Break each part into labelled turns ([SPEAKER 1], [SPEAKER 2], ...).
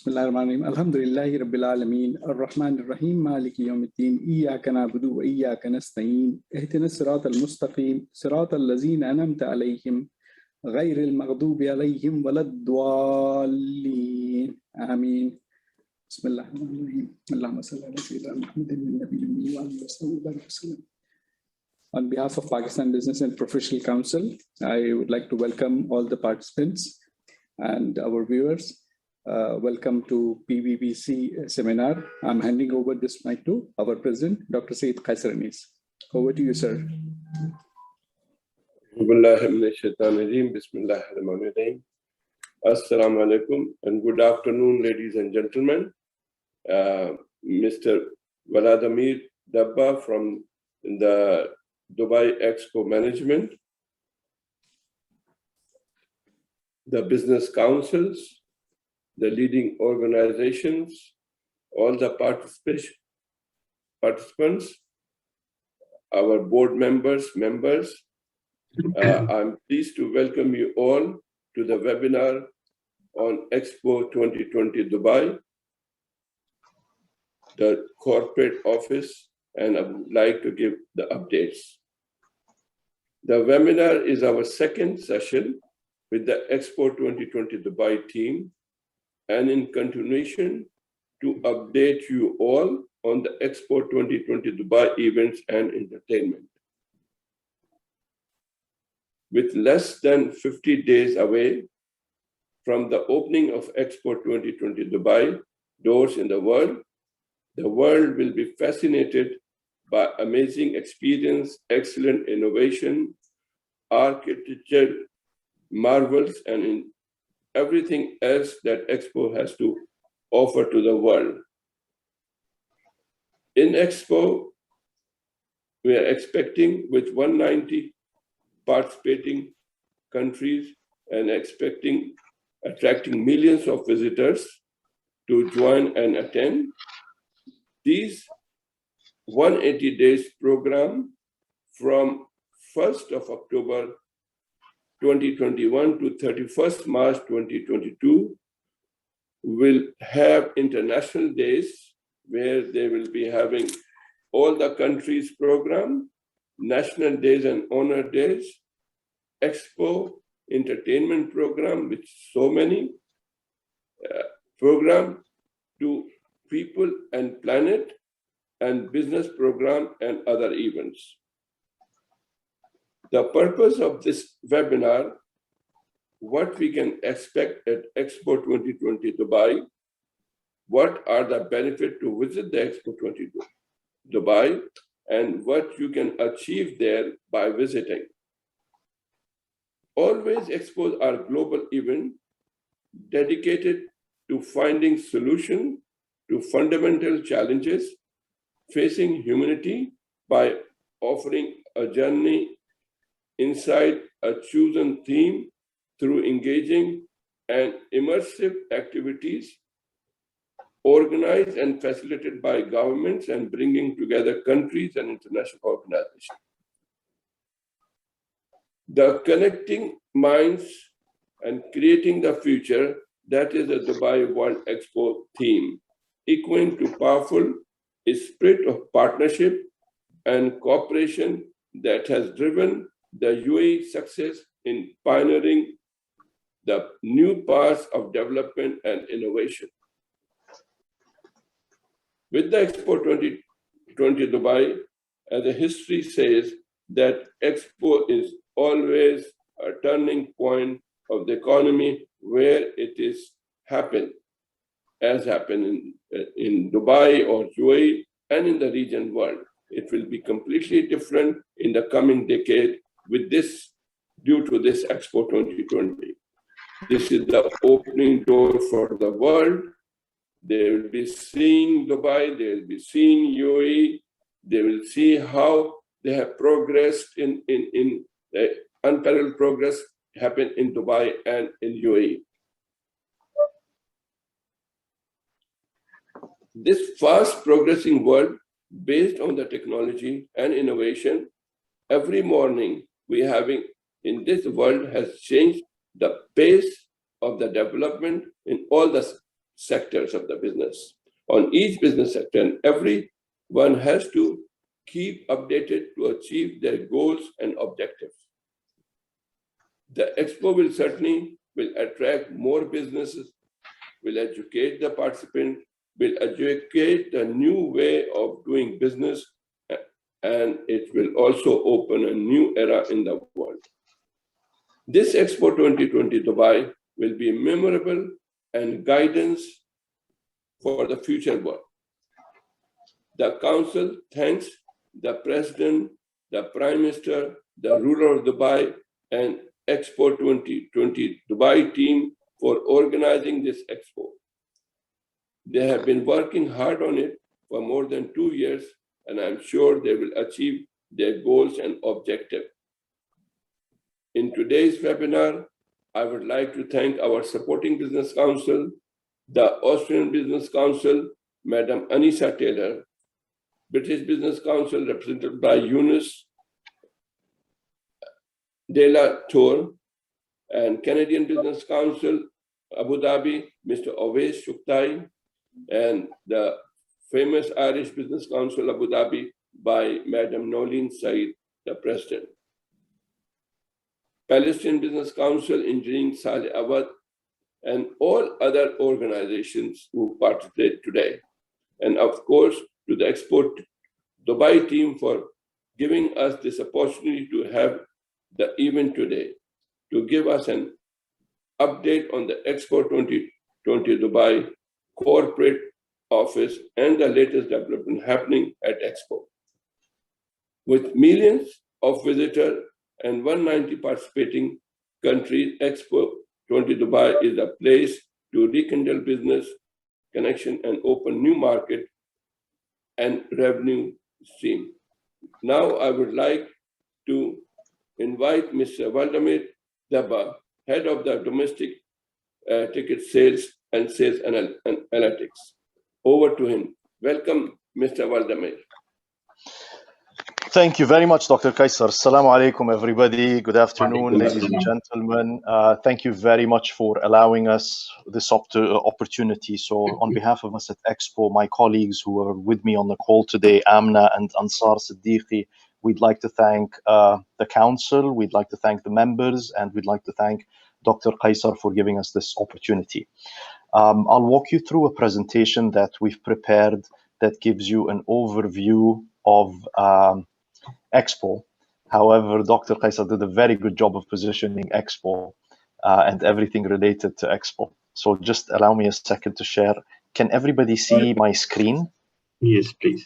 [SPEAKER 1] Bismillahirrahmanirrahim. Alhamdulillahi Rabbil Alameen. Ar-Rahmanir Rahim. Maliki Yawmiddin. Iyyaka na'budu wa iyyaka nasta'in. Ihdinas siratal mustaqim. Siratal ladzina an'amta alayhim. Ghayril maghdubi alayhim waladdallin. Ameen. Bismillahirrahmanirrahim. Allahumma salli ala sayyidina Muhammadin nabiyyi wa alihi wa sallam. On behalf of Pakistan Business and Professional Council, I would like to welcome all the participants and our viewers. Welcome to PVBC seminar. I'm handing over this mic to our president, Dr. Saeed Qaisaranis. Over to you, sir.
[SPEAKER 2] Assalamu alaikum and good afternoon, ladies and gentlemen. Mr. Vladimir Dabba from the Dubai Expo Management, the business councils, the leading organizations, all the participants, our board members. I'm pleased to welcome you all to the webinar on Expo 2020 Dubai, the corporate office, and I would like to give the updates. The webinar is our second session with the Expo 2020 Dubai team, and in continuation to update you all on the Expo 2020 Dubai events and entertainment. With less than 50 days away from the opening of Expo 2020 Dubai doors in the world will be fascinated by amazing experience, excellent innovation, architecture marvels, and in everything else that Expo has to offer to the world. In Expo, we are expecting with 190 participating countries and attracting millions of visitors to join and attend. These 180 days program from 1st of October 2021 to 31st March 2022 will have international days where they will be having all the countries program, national days and honor days, Expo entertainment program, which so many program to people and planet, and business program and other events. The purpose of this webinar, what we can expect at Expo 2020 Dubai, what are the benefits to visit the Expo 2020 Dubai, and what you can achieve there by visiting. Always Expos are global event dedicated to finding solutions to fundamental challenges facing humanity by offering a journey inside a chosen theme through engaging and immersive activities organized and facilitated by governments and bringing together countries and international organizations. The connecting minds and creating the future, that is the Dubai World Expo theme, equating to powerful spirit of partnership and cooperation that has driven the UAE success in pioneering the new paths of development and innovation. With the Expo 2020 Dubai, as the history says, that Expo is always a turning point of the economy where it is happened, as happened in Dubai or UAE and in the region world. It will be completely different in the coming decade with this, due to this Expo 2020. This is the opening door for the world. They will be seeing Dubai, they will be seeing UAE, they will see how they have progressed in unparalleled progress happened in Dubai and in UAE. This fast progressing world based on the technology and innovation, every morning we having in this world has changed the pace of the development in all the sectors of the business. On each business sector, and everyone has to keep updated to achieve their goals and objectives. The Expo will certainly attract more businesses, will educate the participants, will educate the new way of doing business, and it will also open a new era in the world. This Expo 2020 Dubai will be memorable and guidance for the future work. The Council thanks the President, the Prime Minister, the ruler of Dubai, and Expo 2020 Dubai team for organizing this Expo. They have been working hard on it for more than 2 years, and I'm sure they will achieve their goals and objectives. In today's webinar, I would like to thank our supporting business council, the Austrian Business Council, Madam Anissa Taylor, British Business Council represented by Yunus De La Tour, and Canadian Business Council, Abu Dhabi, Mr. Owais Shuktai, and the famous Irish Business Council, Abu Dhabi, by Madam Nolene Said, the President. Palestinian Business Council, Engineering Saleh Awad, and all other organizations who participate today. And of course, to the Expo Dubai team for giving us this opportunity to have the event today, to give us an update on the Expo 2020 Dubai corporate office and the latest development happening at Expo. With millions of visitors and 190 participating countries, Expo 20 Dubai is a place to rekindle business connection and open new market and revenue stream. Now I would like to invite Mr. Vladimir Daba, head of the domestic ticket sales and sales analytics. Over to him. Welcome, Mr. Vladimir.
[SPEAKER 3] Thank you very much, Dr. Kaysar. Assalamu alaikum, everybody. Good afternoon, ladies and gentlemen. Thank you very much for allowing us this opportunity. So on behalf of us at Expo, my colleagues who are with me on the call today, Amna and Ansar Siddiqui, we'd like to thank the council, we'd like to thank the members, and we'd like to thank Dr. Kaysar for giving us this opportunity. I'll walk you through a presentation that we've prepared that gives you an overview of Expo. However, Dr. Kaysar did a very good job of positioning Expo and everything related to Expo. So just allow me a second to share. Can everybody see my screen?
[SPEAKER 4] Yes, please.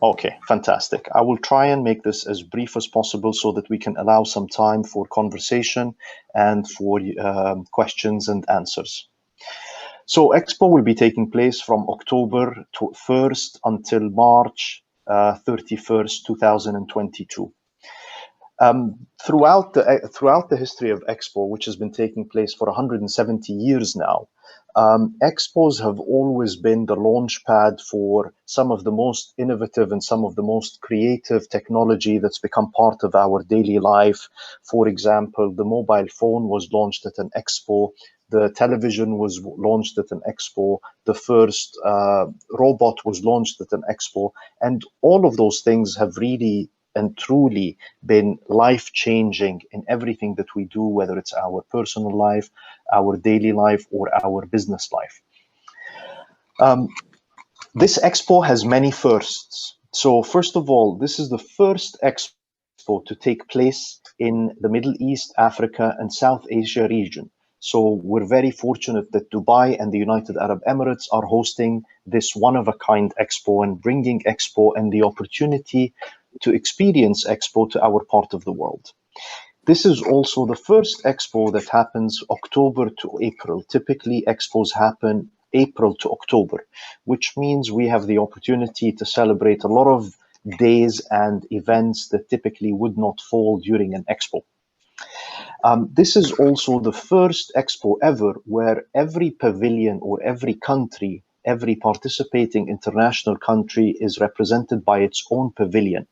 [SPEAKER 3] Okay, fantastic. I will try and make this as brief as possible so that we can allow some time for conversation and for questions and answers. So Expo will be taking place from October 1st until March 31st, 2022. Throughout the history of Expo, which has been taking place for 170 years now, Expos have always been the launch pad for some of the most innovative and some of the most creative technology that's become part of our daily life. For example, the mobile phone was launched at an Expo. The television was launched at an Expo. The first robot was launched at an Expo. And all of those things have really and truly been life-changing in everything that we do, whether it's our personal life, our daily life, or our business life. This Expo has many firsts. So first of all, this is the first Expo to take place in the Middle East, Africa, and South Asia region. So we're very fortunate that Dubai and the United Arab Emirates are hosting this one-of-a-kind Expo and bringing Expo and the opportunity to experience Expo to our part of the world. This is also the first Expo that happens October to April. Typically, Expos happen April to October, which means we have the opportunity to celebrate a lot of days and events that typically would not fall during an Expo. This is also the first Expo ever where every pavilion or every country, every participating international country is represented by its own pavilion.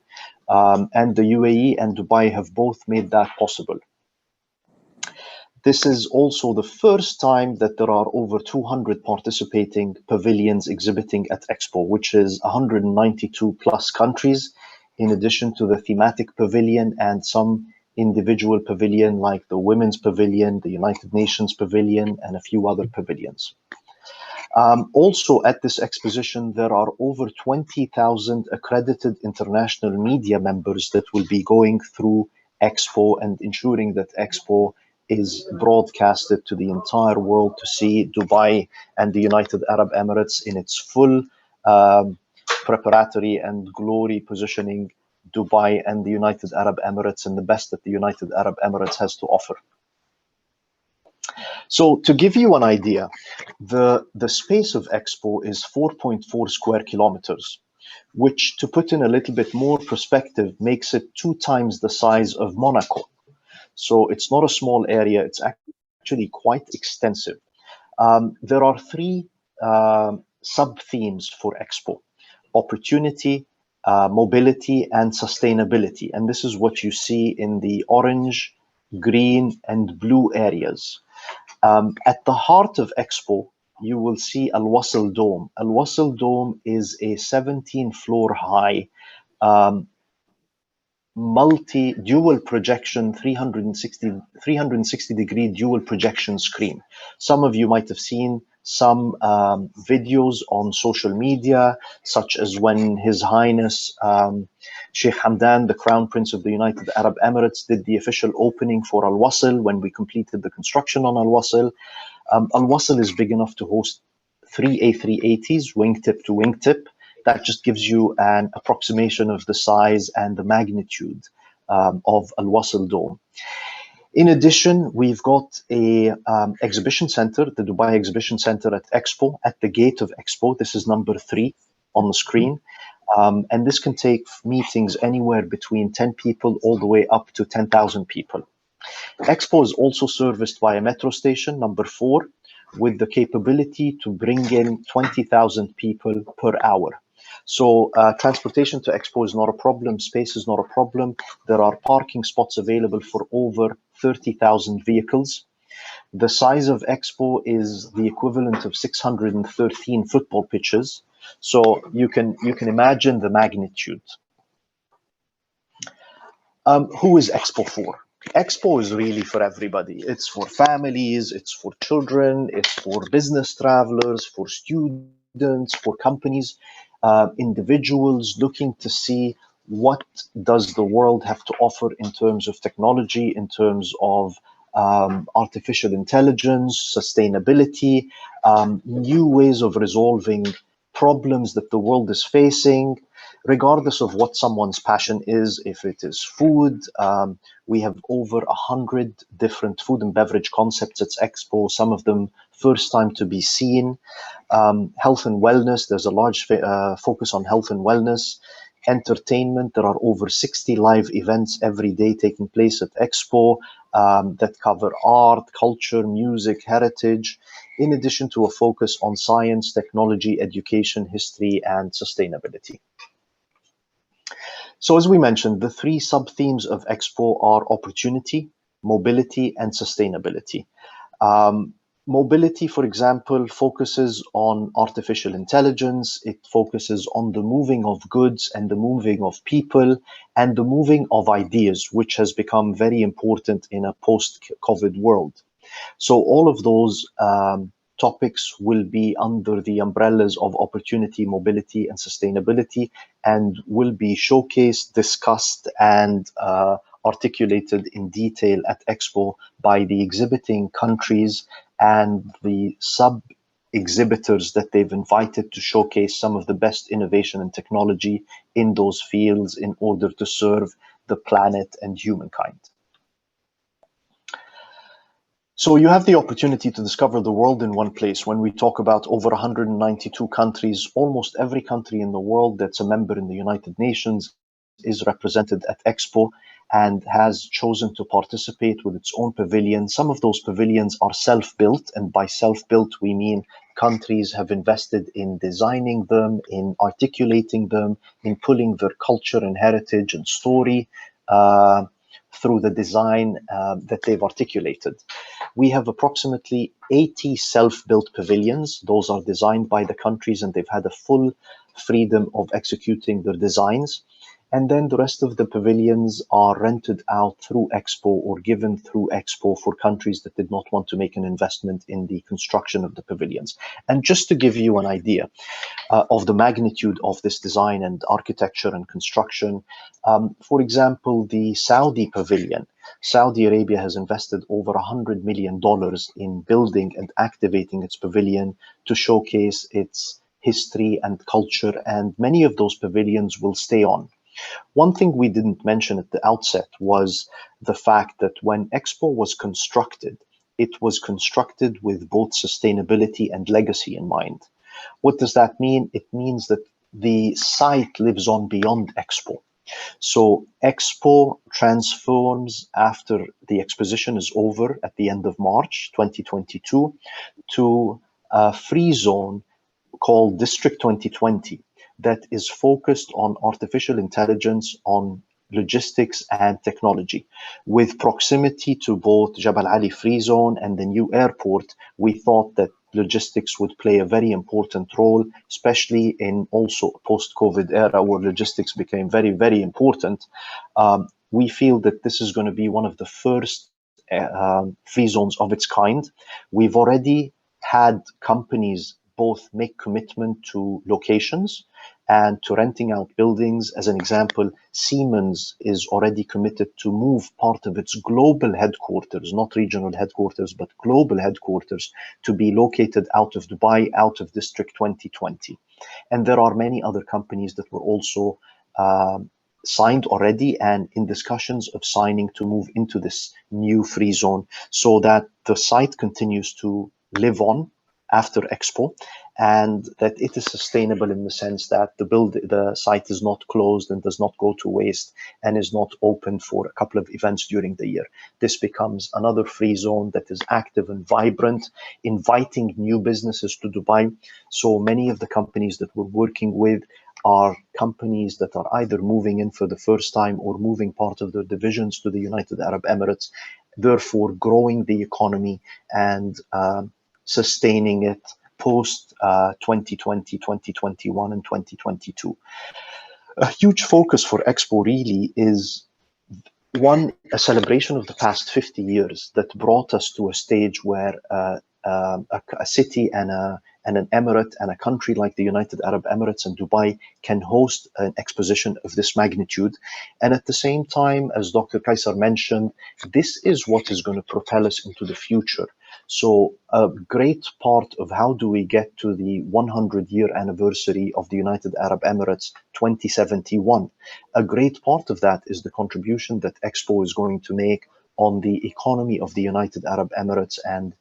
[SPEAKER 3] And the UAE and Dubai have both made that possible. This is also the first time that there are over 200 participating pavilions exhibiting at Expo, which is 192 plus countries, in addition to the thematic pavilion and some individual pavilion like the Women's Pavilion, the United Nations Pavilion, and a few other pavilions. Also at this exposition, there are over 20,000 accredited international media members that will be going through Expo and ensuring that Expo is broadcasted to the entire world to see Dubai and the United Arab Emirates in its full preparatory and glory, positioning Dubai and the United Arab Emirates and the best that the United Arab Emirates has to offer. So to give you an idea, the space of Expo is 4.4 square kilometers, which, to put in a little bit more perspective, makes it 2 times the size of Monaco. So it's not a small area, it's actually quite extensive. There are 3 sub-themes for Expo: opportunity, mobility, and sustainability. And this is what you see in the orange, green, and blue areas. At the heart of Expo, you will see Al Wassel Dome. Al Wassel Dome is a 17-floor high multi-dual projection 360 degree dual projection screen. Some of you might have seen some videos on social media, such as when His Highness Sheikh Hamdan, the Crown Prince of the United Arab Emirates, did the official opening for Al Wassel when we completed the construction on Al Wassel. Al Wassel is big enough to host 3 A380s, wingtip to wingtip. That just gives you an approximation of the size and the magnitude of Al Wassel Dome. In addition, we've got a exhibition center, the Dubai Exhibition Center at Expo, at the gate of Expo. This is number 3 on the screen. And this can take meetings anywhere between 10 people all the way up to 10,000 people. Expo is also serviced by a metro station, number 4, with the capability to bring in 20,000 people per hour. So transportation to Expo is not a problem, space is not a problem. There are parking spots available for over 30,000 vehicles. The size of Expo is the equivalent of 613 football pitches. So you can imagine the magnitude. Who is Expo for? Expo is really for everybody. It's for families, it's for children, it's for business travelers, for students, for companies, individuals looking to see what does the world have to offer in terms of technology, in terms of artificial intelligence, sustainability, new ways of resolving problems that the world is facing, regardless of what someone's passion is. If it is food, we have over 100 different food and beverage concepts at Expo, some of them first time to be seen. Health and wellness, there's a large focus on health and wellness. Entertainment, there are over 60 live events every day taking place at Expo that cover art, culture, music, heritage, in addition to a focus on science, technology, education, history, and sustainability. So as we mentioned, the 3 sub-themes of Expo are opportunity, mobility, and sustainability. Mobility, for example, focuses on artificial intelligence. It focuses on the moving of goods and the moving of people and the moving of ideas, which has become very important in a post-COVID world. So all of those topics will be under the umbrellas of opportunity, mobility, and sustainability, and will be showcased, discussed, and articulated in detail at Expo by the exhibiting countries and the sub-exhibitors that they've invited to showcase some of the best innovation and technology in those fields in order to serve the planet and humankind. So you have the opportunity to discover the world in one place. When we talk about over 192 countries, almost every country in the world that's a member in the United Nations is represented at Expo and has chosen to participate with its own pavilion. Some of those pavilions are self-built, and by self-built we mean countries have invested in designing them, in articulating them, in pulling their culture and heritage and story through the design that they've articulated. We have approximately 80 self-built pavilions. Those are designed by the countries and they've had a full freedom of executing their designs. And then the rest of the pavilions are rented out through Expo or given through Expo for countries that did not want to make an investment in the construction of the pavilions. And just to give you an idea of the magnitude of this design and architecture and construction, for example, the Saudi pavilion, Saudi Arabia has invested over $100 million in building and activating its pavilion to showcase its history and culture, and many of those pavilions will stay on. One thing we didn't mention at the outset was the fact that when Expo was constructed, it was constructed with both sustainability and legacy in mind. What does that mean? It means that the site lives on beyond Expo. So Expo transforms after the exposition is over at the end of March 2022 to a free zone called District 2020 that is focused on artificial intelligence, on logistics and technology. With proximity to both Jabal Ali Free Zone and the new airport, we thought that logistics would play a very important role, especially in also a post-COVID era where logistics became very, very important. We feel that this is going to be one of the first free zones of its kind. We've already had companies both make commitment to locations and to renting out buildings. As an example, Siemens is already committed to move part of its global headquarters, not regional headquarters, but global headquarters, to be located out of Dubai, out of District 2020. And there are many other companies that were also signed already and in discussions of signing to move into this new free zone so that the site continues to live on after Expo, and that it is sustainable in the sense that the site is not closed and does not go to waste and is not open for a couple of events during the year. This becomes another free zone that is active and vibrant, inviting new businesses to Dubai. So many of the companies that we're working with are companies that are either moving in for the first time or moving part of their divisions to the United Arab Emirates, therefore growing the economy and sustaining it post 2020, 2021, and 2022. A huge focus for Expo really is, one, a celebration of the past 50 years that brought us to a stage where a city and an emirate and a country like the United Arab Emirates and Dubai can host an exposition of this magnitude. And at the same time, as Dr. Kaisar mentioned, this is what is going to propel us into the future. So a great part of how do we get to the 100-year anniversary of the United Arab Emirates 2071, a great part of that is the contribution that Expo is going to make on the economy of the United Arab Emirates and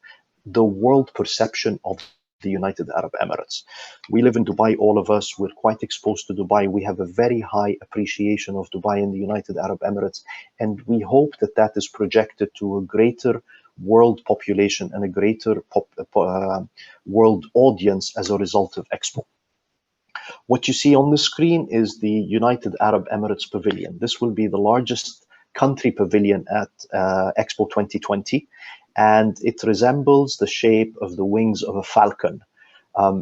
[SPEAKER 3] the world perception of the United Arab Emirates. We live in Dubai, all of us. We're quite exposed to Dubai. We have a very high appreciation of Dubai and the United Arab Emirates, and we hope that that is projected to a greater world population and a greater world audience as a result of Expo. What you see on the screen is the United Arab Emirates Pavilion. This will be the largest country pavilion at Expo 2020, and it resembles the shape of the wings of a falcon.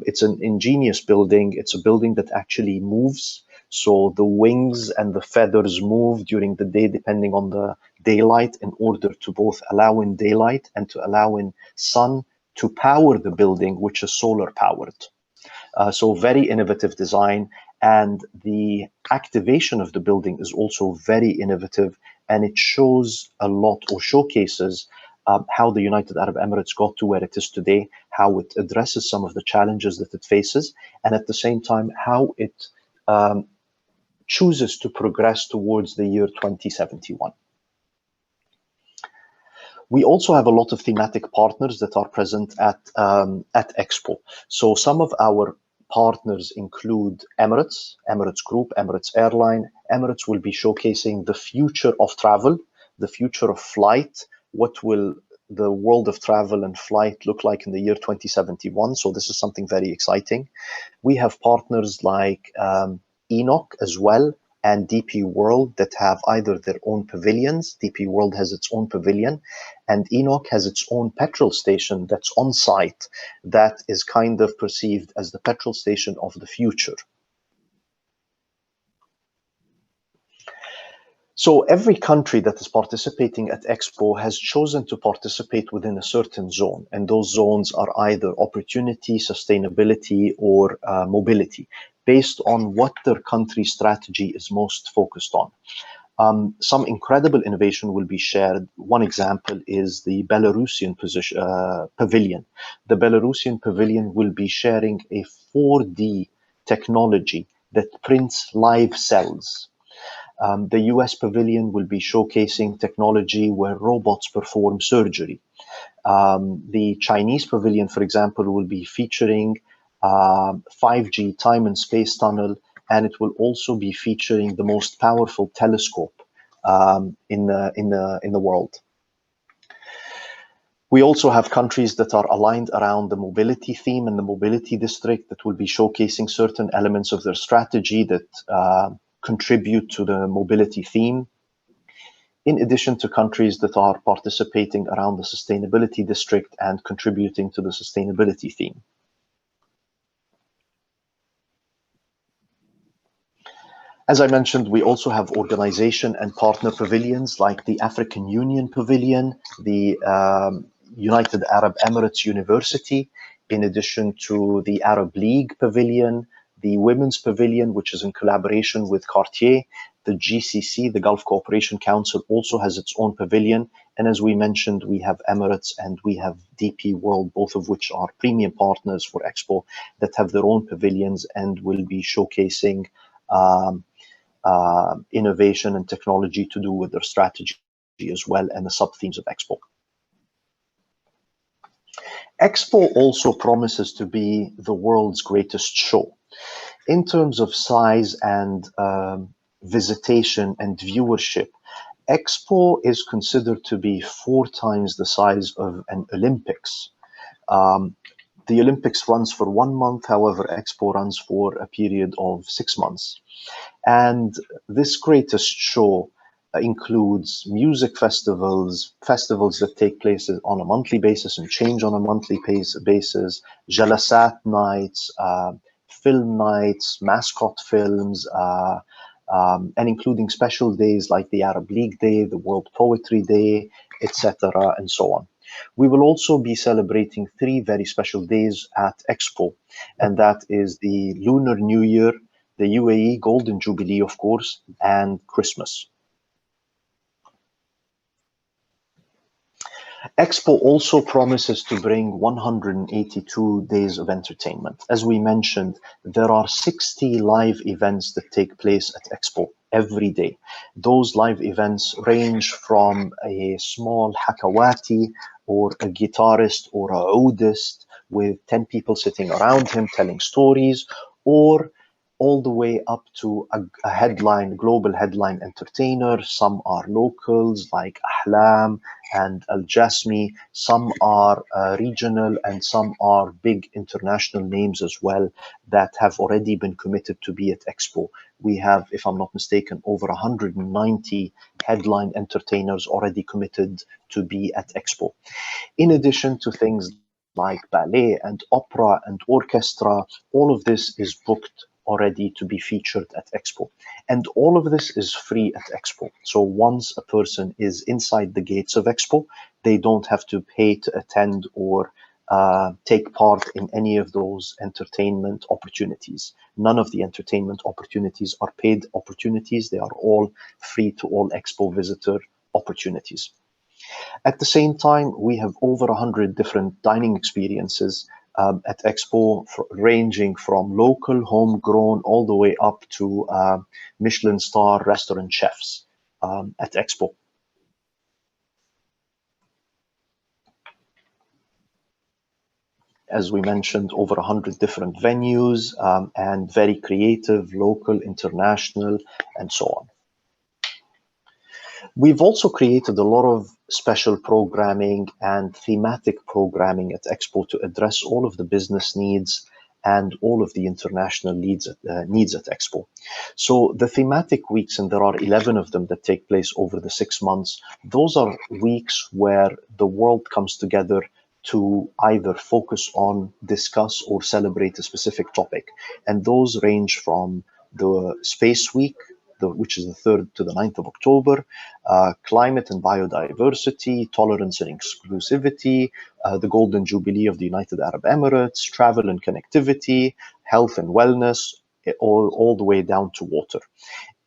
[SPEAKER 3] It's an ingenious building. It's a building that actually moves. So the wings and the feathers move during the day depending on the daylight in order to both allow in daylight and to allow in sun to power the building, which is solar powered. So very innovative design, and the activation of the building is also very innovative, and it shows a lot or showcases how the United Arab Emirates got to where it is today, how it addresses some of the challenges that it faces, and at the same time, how it chooses to progress towards the year 2071. We also have a lot of thematic partners that are present at Expo. So some of our partners include Emirates, Emirates Group, Emirates Airline. Emirates will be showcasing the future of travel, the future of flight. What will the world of travel and flight look like in the year 2071? So this is something very exciting. We have partners like Enoch as well, and DP World that have either their own pavilions. DP World has its own pavilion, and Enoch has its own petrol station that's on site, that is kind of perceived as the petrol station of the future. So every country that is participating at Expo has chosen to participate within a certain zone, and those zones are either opportunity, sustainability, or mobility, based on what their country strategy is most focused on. Some incredible innovation will be shared. One example is the Belarusian pavilion. The Belarusian pavilion will be sharing a 4D technology that prints live cells. The US pavilion will be showcasing technology where robots perform surgery. The Chinese pavilion, for example, will be featuring 5G time and space tunnel, and it will also be featuring the most powerful telescope in the world. We also have countries that are aligned around the mobility theme and the mobility district that will be showcasing certain elements of their strategy that contribute to the mobility theme, in addition to countries that are participating around the sustainability district and contributing to the sustainability theme. As I mentioned, we also have organization and partner pavilions like the African Union Pavilion, the United Arab Emirates University, in addition to the Arab League Pavilion, the Women's Pavilion, which is in collaboration with Cartier. The GCC, the Gulf Cooperation Council, also has its own pavilion. And as we mentioned, we have Emirates and we have DP World, both of which are premium partners for Expo, that have their own pavilions and will be showcasing innovation and technology to do with their strategy as well, and the sub-themes of Expo. Expo also promises to be the world's greatest show. In terms of size and visitation and viewership, Expo is considered to be 4 times the size of an Olympics. The Olympics runs for 1 month, however, Expo runs for a period of 6 months. And this greatest show includes music festivals, festivals that take place on a monthly basis and change on a monthly basis, jalasat nights, film nights, mascot films, and including special days like the Arab League Day, the World Poetry Day, etc., and so on. We will also be celebrating 3 very special days at Expo, and that is the Lunar New Year, the UAE Golden Jubilee, of course, and Christmas. Expo also promises to bring 182 days of entertainment. As we mentioned, there are 60 live events that take place at Expo every day. Those live events range from a small hakawati or a guitarist or a oudist with 10 people sitting around him telling stories, or all the way up to a headline, global headline entertainer. Some are locals like Ahlam and Al Jasmi, some are regional, and some are big international names as well that have already been committed to be at Expo. We have, if I'm not mistaken, over 190 headline entertainers already committed to be at Expo. In addition to things like ballet and opera and orchestra, all of this is booked already to be featured at Expo. And all of this is free at Expo. So once a person is inside the gates of Expo, they don't have to pay to attend or take part in any of those entertainment opportunities. None of the entertainment opportunities are paid opportunities. They are all free to all Expo visitor opportunities. At the same time, we have over 100 different dining experiences at Expo, ranging from local, homegrown, all the way up to Michelin star restaurant chefs at Expo. As we mentioned, over 100 different venues and very creative, local, international, and so on. We've also created a lot of special programming and thematic programming at Expo to address all of the business needs and all of the international needs at Expo. So the thematic weeks, and there are 11 of them that take place over the 6 months, those are weeks where the world comes together to either focus on, discuss, or celebrate a specific topic. And those range from the Space Week, which is the 3rd to the 9th of October, climate and biodiversity, tolerance and inclusivity, the Golden Jubilee of the United Arab Emirates, travel and connectivity, health and wellness, all the way down to water.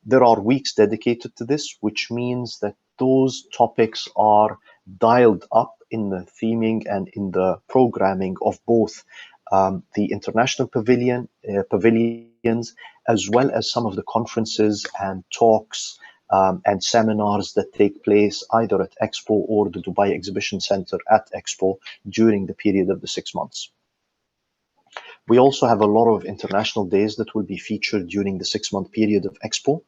[SPEAKER 3] There are weeks dedicated to this, which means that those topics are dialed up in the theming and in the programming of both the international pavilions, as well as some of the conferences and talks and seminars that take place either at Expo or the Dubai Exhibition Center at Expo during the period of the 6 months. We also have a lot of international days that will be featured during the 6-month period of Expo,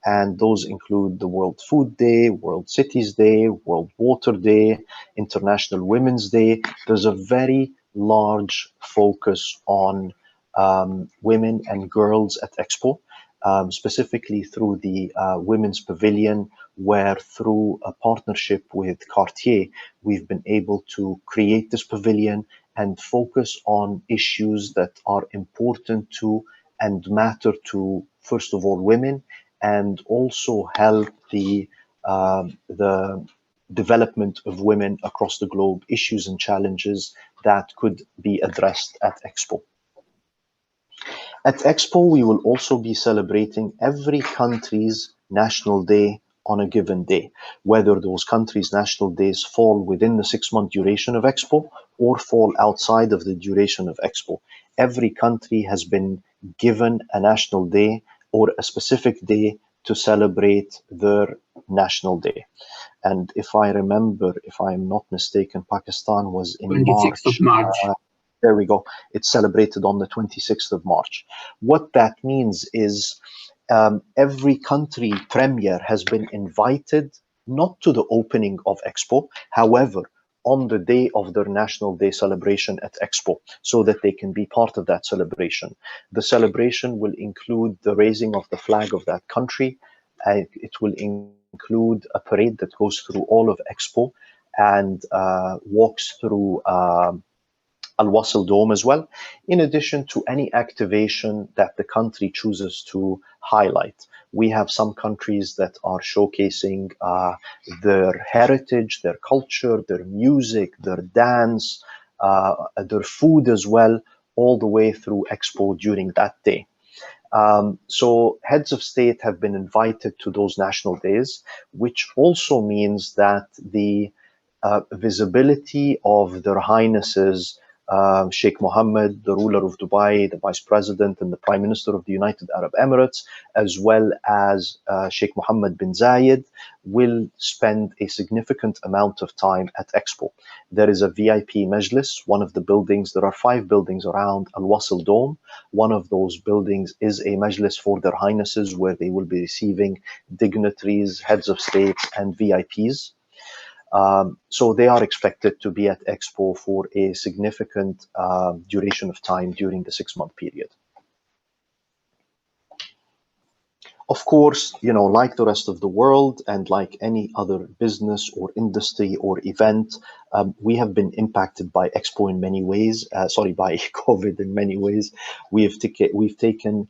[SPEAKER 3] and those include the World Food Day, World Cities Day, World Water Day, International Women's Day. There's a very large focus on women and girls at Expo, specifically through the Women's Pavilion, where through a partnership with Cartier, we've been able to create this pavilion and focus on issues that are important to and matter to, first of all, women, and also help the development of women across the globe, issues and challenges that could be addressed at Expo. At Expo, we will also be celebrating every country's national day on a given day, whether those countries' national days fall within the 6-month duration of Expo or fall outside of the duration of Expo. Every country has been given a national day or a specific day to celebrate their national day. And if I remember, if I'm not mistaken, Pakistan was in
[SPEAKER 4] 26th of March.
[SPEAKER 3] There we go. It's celebrated on the 26th of March. What that means is every country premier has been invited, not to the opening of Expo, however, on the day of their National Day celebration at Expo, so that they can be part of that celebration. The celebration will include the raising of the flag of that country. It will include a parade that goes through all of Expo and walks through Wassel Dome as well, in addition to any activation that the country chooses to highlight. We have some countries that are showcasing their heritage, their culture, their music, their dance, their food as well, all the way through Expo during that day. So heads of state have been invited to those national days, which also means that the visibility of their highnesses, Sheikh Mohammed, the ruler of Dubai, the vice president, and the prime minister of the United Arab Emirates, as well as Sheikh Mohammed bin Zayed, will spend a significant amount of time at Expo. There is a VIP Majlis, one of the buildings. There are 5 buildings around Wassel Dome. One of those buildings is a Majlis for their highnesses, where they will be receiving dignitaries, heads of states, and VIPs. So they are expected to be at Expo for a significant duration of time during the 6-month period. Of course, you know, like the rest of the world and like any other business or industry or event, we have been impacted by Expo in many ways, by COVID in many ways. We've taken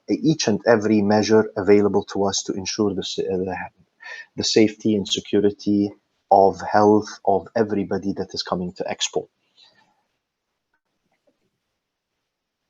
[SPEAKER 3] each and every measure available to us to ensure the safety and security of health of everybody that is coming to Expo.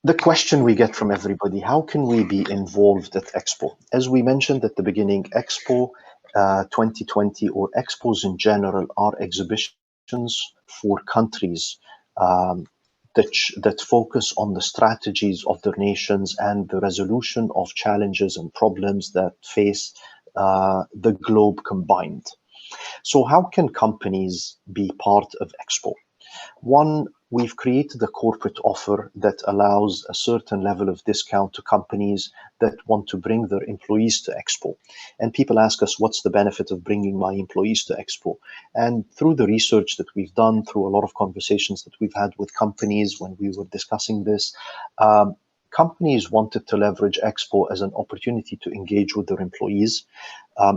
[SPEAKER 3] The question we get from everybody: how can we be involved at Expo? As we mentioned at the beginning, Expo 2020 or Expos in general are exhibitions for countries that focus on the strategies of their nations and the resolution of challenges and problems that face the globe combined. So how can companies be part of Expo? One we've created a corporate offer that allows a certain level of discount to companies that want to bring their employees to Expo. And people ask us, what's the benefit of bringing my employees to Expo? And through the research that we've done, through a lot of conversations that we've had with companies when we were discussing this, companies wanted to leverage Expo as an opportunity to engage with their employees.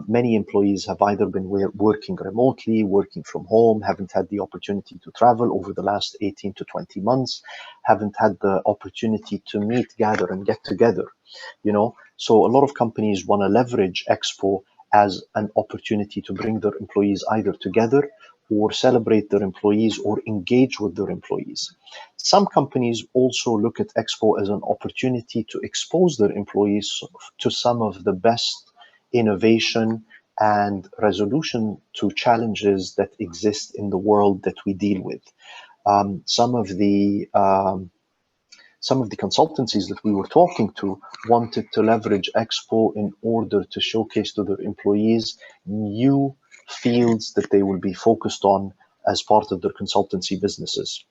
[SPEAKER 3] Many employees have either been working remotely, working from home, haven't had the opportunity to travel over the last 18 to 20 months, haven't had the opportunity to meet, gather, and get together, you know. So a lot of companies want to leverage Expo as an opportunity to bring their employees either together or celebrate their employees or engage with their employees. Some companies also look at Expo as an opportunity to expose their employees to some of the best innovation and resolution to challenges that exist in the world that we deal with. Some of the consultancies that we were talking to wanted to leverage Expo in order to showcase to their employees new fields that they will be focused on as part of their consultancy businesses.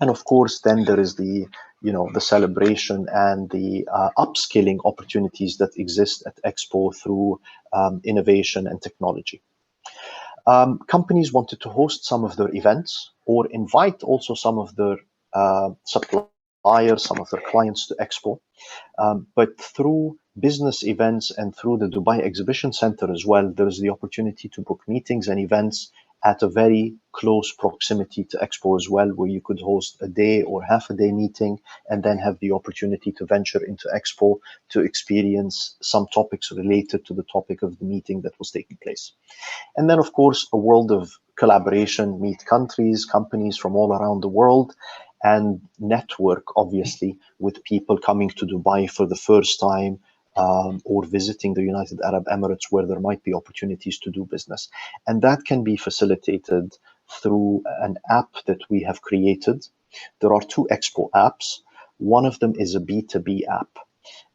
[SPEAKER 3] And of course, then there is the celebration and the upskilling opportunities that exist at Expo through innovation and technology. Companies wanted to host some of their events or invite also some of their suppliers, some of their clients to Expo. But through business events and through the Dubai Exhibition Center as well, there is the opportunity to book meetings and events at a very close proximity to Expo as well, where you could host a day or half a day meeting and then have the opportunity to venture into Expo to experience some topics related to the topic of the meeting that was taking place. And then, of course, a world of collaboration, meet countries, companies from all around the world, and network, obviously, with people coming to Dubai for the first time, or visiting the United Arab Emirates, where there might be opportunities to do business. And that can be facilitated through an app that we have created. There are 2 Expo apps. One of them is a B2B app.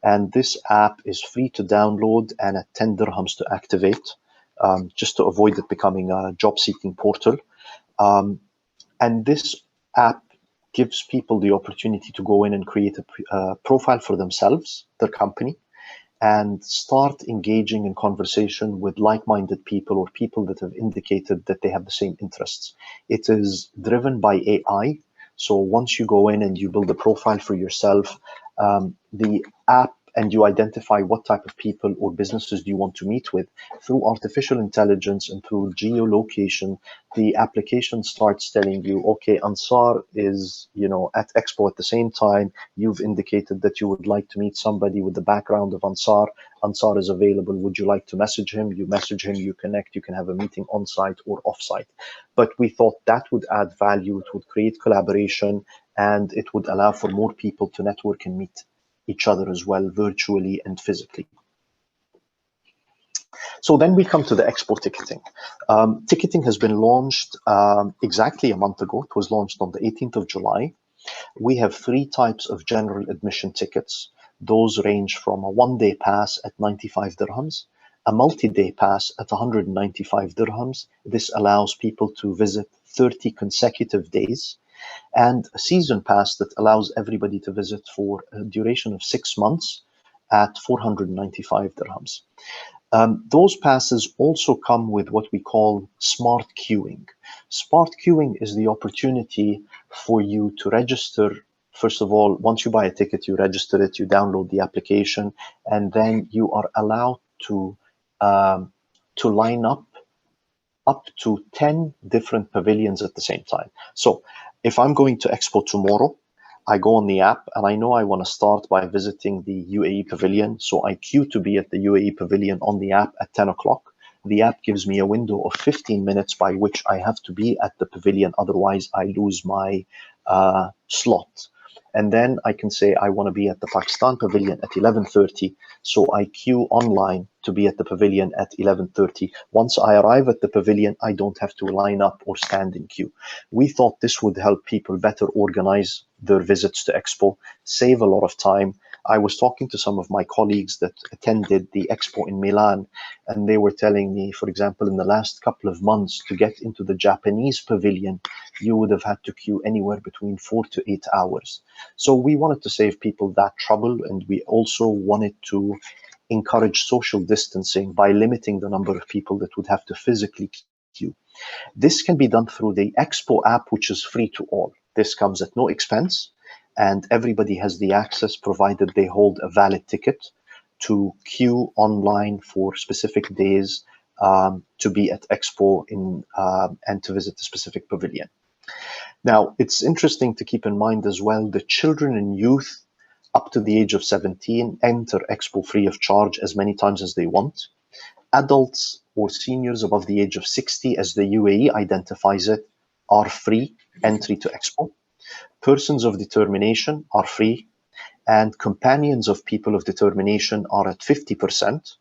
[SPEAKER 3] And this app is free to download and at 10 dirhams to activate, just to avoid it becoming a job-seeking portal. And this app gives people the opportunity to go in and create a profile for themselves, their company, and start engaging in conversation with like-minded people or people that have indicated that they have the same interests. It is driven by AI. So once you go in and you build a profile for yourself, the app, and you identify what type of people or businesses do you want to meet with, through artificial intelligence and through geolocation, the application starts telling you, okay, Ansar is, at Expo at the same time. You've indicated that you would like to meet somebody with the background of Ansar. Ansar is available. Would you like to message him? You message him, you connect, you can have a meeting on site or off site. But we thought that would add value. It would create collaboration, and it would allow for more people to network and meet each other as well, virtually and physically. So then we come to the Expo ticketing. Ticketing has been launched exactly a month ago. It was launched on the 18th of July. We have 3 types of general admission tickets. Those range from a 1-day pass at 95 dirhams, a multi-day pass at 195 dirhams. This allows people to visit 30 consecutive days, and a season pass that allows everybody to visit for a duration of 6 months at 495 dirhams. Those passes also come with what we call smart queuing. Smart queuing is the opportunity for you to register. First of all, once you buy a ticket, you register it, you download the application, and then you are allowed to line up to 10 different pavilions at the same time. So if I'm going to Expo tomorrow, I go on the app and I know I want to start by visiting the UAE Pavilion. So I queue to be at the UAE Pavilion on the app at 10 o'clock. The app gives me a window of 15 minutes by which I have to be at the pavilion. Otherwise, I lose my slot. And then I can say I want to be at the Pakistan Pavilion at 11:30. So I queue online to be at the pavilion at 11:30. Once I arrive at the pavilion, I don't have to line up or stand in queue. We thought this would help people better organize their visits to Expo, save a lot of time, I was talking to some of my colleagues that attended the Expo in Milan, and they were telling me, for example, in the last couple of months, to get into the Japanese pavilion, you would have had to queue anywhere between 4 to 8 hours. So we wanted to save people that trouble, and we also wanted to encourage social distancing by limiting the number of people that would have to physically queue. This can be done through the Expo app, which is free to all. This comes at no expense, and everybody has the access provided they hold a valid ticket to queue online for specific days to be at Expo and to visit the specific pavilion. Now, it's interesting to keep in mind as well that children and youth up to the age of 17 enter Expo free of charge as many times as they want. Adults or seniors above the age of 60, as the UAE identifies it, are free entry to Expo. Persons of determination are free, and companions of people of determination are at 50%.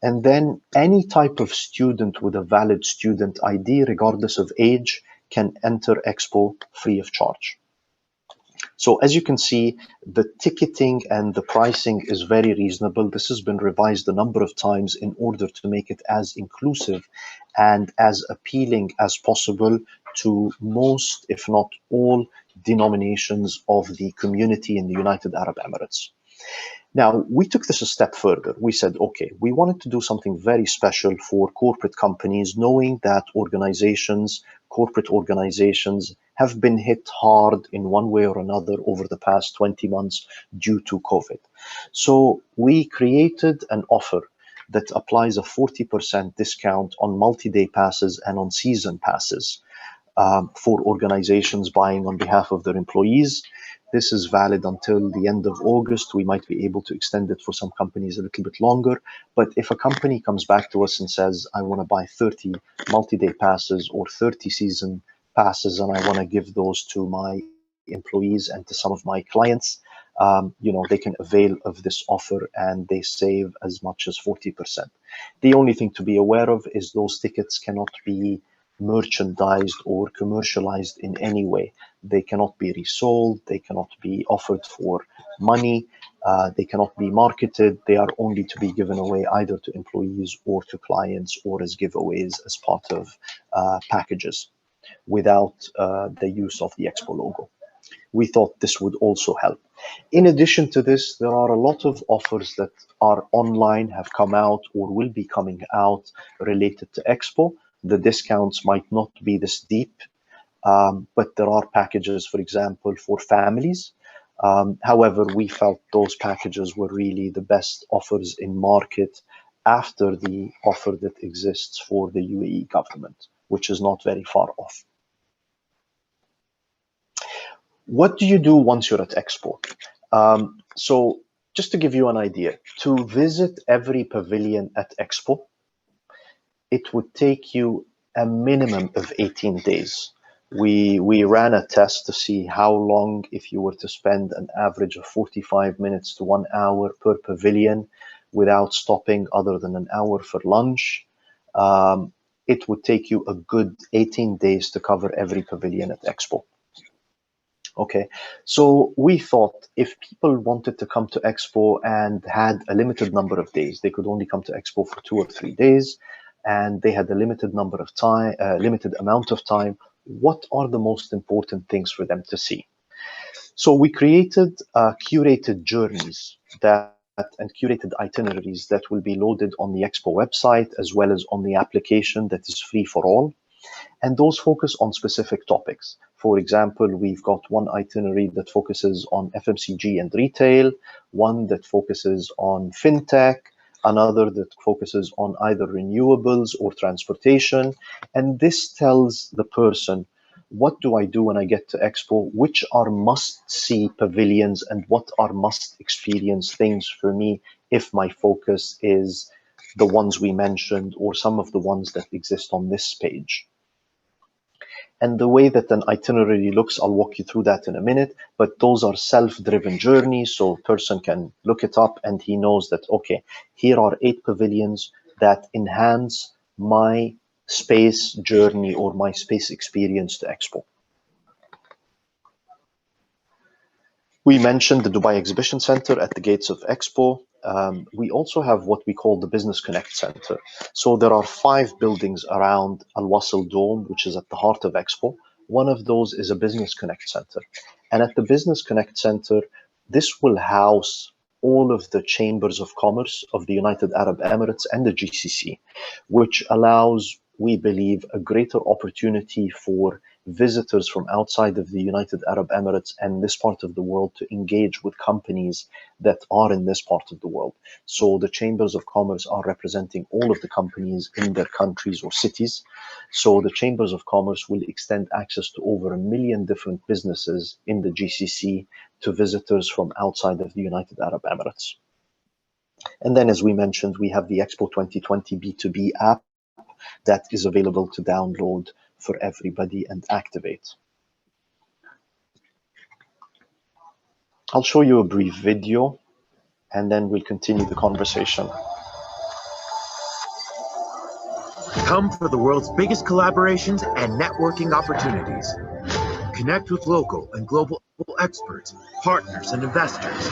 [SPEAKER 3] And then any type of student with a valid student ID, regardless of age, can enter Expo free of charge. So as you can see, the ticketing and the pricing is very reasonable. This has been revised a number of times in order to make it as inclusive and as appealing as possible to most, if not all, denominations of the community in the United Arab Emirates. Now, we took this a step further. We said, okay, we wanted to do something very special for corporate companies, knowing that corporate organizations have been hit hard in one way or another over the past 20 months due to COVID. So we created an offer that applies a 40% discount on multi-day passes and on season passes for organizations buying on behalf of their employees. This is valid until the end of August. We might be able to extend it for some companies a little bit longer. But if a company comes back to us and says, I want to buy 30 multi-day passes or 30 season passes, and I want to give those to my employees and to some of my clients, they can avail of this offer and they save as much as 40%. The only thing to be aware of is those tickets cannot be merchandised or commercialized in any way. They cannot be resold, they cannot be offered for money, they cannot be marketed. They are only to be given away either to employees or to clients or as giveaways as part of packages without the use of the Expo logo. We thought this would also help. In addition to this, there are a lot of offers that are online, have come out or will be coming out related to Expo. The discounts might not be this deep, but there are packages, for example, for families. However, we felt those packages were really the best offers in market after the offer that exists for the UAE government, which is not very far off. What do you do once you're at Expo? So just to give you an idea, to visit every pavilion at Expo, it would take you a minimum of 18 days. We ran a test to see how long, if you were to spend an average of 45 minutes to 1 hour per pavilion without stopping other than an hour for lunch, it would take you a good 18 days to cover every pavilion at Expo. Okay, so we thought if people wanted to come to Expo and had a limited number of days, they could only come to Expo for 2 or 3 days, and they had a limited number of time, limited amount of time, what are the most important things for them to see? So we created curated journeys and curated itineraries that will be loaded on the Expo website as well as on the application that is free for all. And those focus on specific topics. For example, we've got one itinerary that focuses on FMCG and retail, one that focuses on fintech, another that focuses on either renewables or transportation. And this tells the person, what do I do when I get to Expo? Which are must-see pavilions and what are must-experience things for me if my focus is the ones we mentioned or some of the ones that exist on this page. And the way that an itinerary looks, I'll walk you through that in a minute, but those are self-driven journeys, so a person can look it up and he knows that, okay, here are 8 pavilions that enhance my space journey or my space experience to Expo. We mentioned the Dubai Exhibition Center at the gates of Expo. We also have what we call the Business Connect Center. So there are 5 buildings around Al Wassel Dome, which is at the heart of Expo. One of those is a Business Connect Center. And at the Business Connect Center, this will house all of the chambers of commerce of the United Arab Emirates and the GCC, which allows, we believe, a greater opportunity for visitors from outside of the United Arab Emirates and this part of the world to engage with companies that are in this part of the world. So the chambers of commerce are representing all of the companies in their countries or cities. So the chambers of commerce will extend access to over 1 million different businesses in the GCC to visitors from outside of the United Arab Emirates. And then, as we mentioned, we have the Expo 2020 B2B app that is available to download for everybody and activate. I'll show you a brief video and then we'll continue the conversation.
[SPEAKER 4] Come for the world's biggest collaborations and networking opportunities. Connect with local and global experts, partners, and investors.